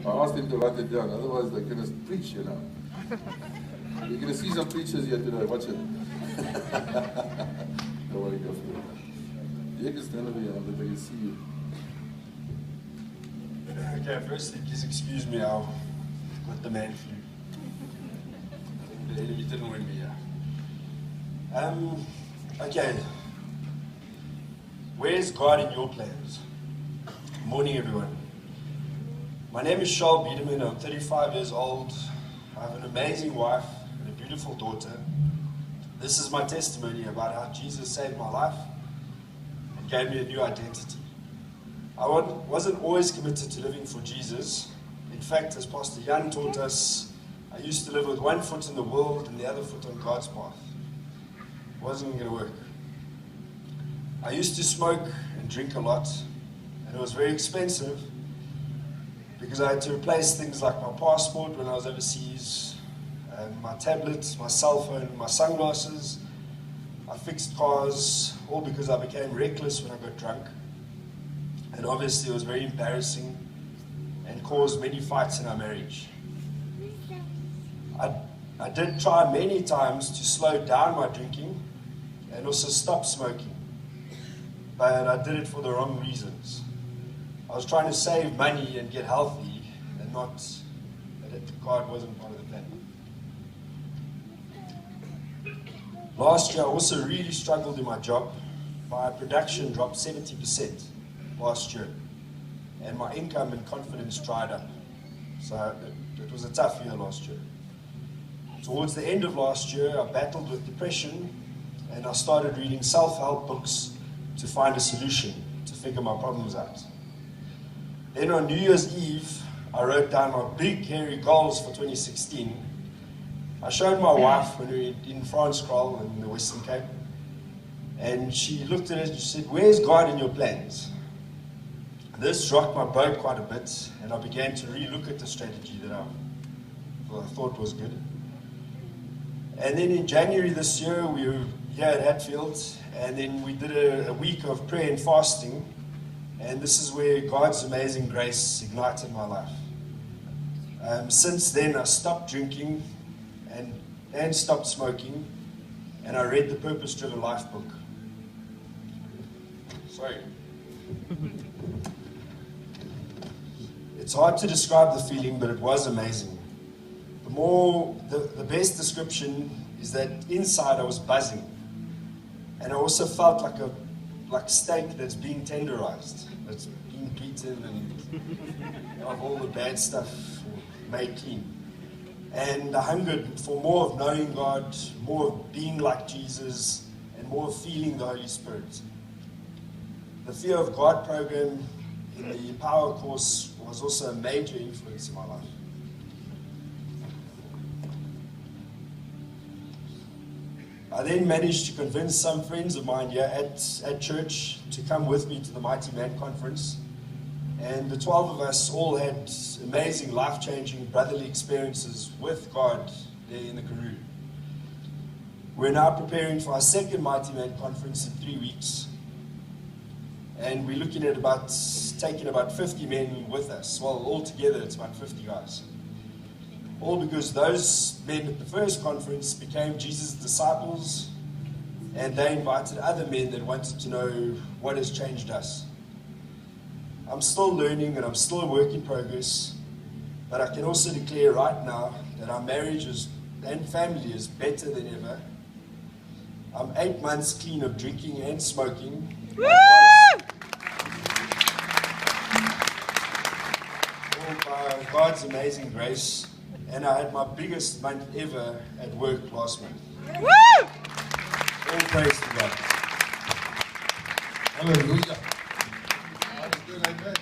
I asked him to write it down, otherwise they're going to preach, you know. You're going to see some preachers here today, watch it. Don't worry, go for it. You can stand over here, but they can see you. Okay, firstly, please excuse me, I've got the man flu. The enemy didn't win me here. Okay. Where's God in your plans? Good morning, everyone. My name is Charl Bedeman. I'm 35 years old. I have an amazing wife and a beautiful daughter. This is my testimony about how Jesus saved my life and gave me a new identity. I wasn't always committed to living for Jesus. In fact, as Pastor Jan taught us, I used to live with one foot in the world and the other foot on God's path. It wasn't going to work. I used to smoke and drink a lot, and it was very expensive because I had to replace things like my passport when I was overseas, my tablet, my cell phone, my sunglasses. I fixed cars, all because I became reckless when I got drunk. And obviously it was very embarrassing and caused many fights in our marriage. I did try many times to slow down my drinking and also stop smoking, but I did it for the wrong reasons. I was trying to save money and get healthy, and not that God wasn't part of the plan. Last year I also really struggled in my job. My production dropped 70% last year, and my income and confidence dried up. So it was a tough year last year. Towards the end of last year, I battled with depression, and I started reading self-help books to find a solution, to figure my problems out. Then on New Year's Eve, I wrote down my big, hairy goals for 2016. I showed my wife when we were in France, Charl, in the Western Cape, and she looked at it and she said, "Where's God in your plans?" This rocked my boat quite a bit, and I began to re-look at the strategy that I thought was good. And then in January this year, we were here at Hatfield, and then we did a week of prayer and fasting, and this is where God's amazing grace ignited my life. Since then, I stopped drinking and stopped smoking, and I read the Purpose Driven Life book. Sorry. It's hard to describe the feeling, but it was amazing. The best description is that inside I was buzzing, and I also felt like steak that's being tenderized, that's being beaten and of all the bad stuff made clean. And I hungered for more of knowing God, more of being like Jesus, and more of feeling the Holy Spirit. The Fear of God program in the Power course was also a major influence in my life. I then managed to convince some friends of mine here at church to come with me to the Mighty Man Conference. And the 12 of us all had amazing, life-changing, brotherly experiences with God there in the Karoo. We're now preparing for our second Mighty Man Conference in 3 weeks. And we're looking at taking about 50 men with us. Well, altogether it's about 50 guys. All because those men at the first conference became Jesus' disciples, and they invited other men that wanted to know what has changed us. I'm still learning and I'm still a work in progress, but I can also declare right now that our marriage and family is better than ever. I'm 8 months clean of drinking and smoking. All by God's amazing grace. And I had my biggest month ever at work last month. Woo! All praise to God. Hallelujah. That is good, amen.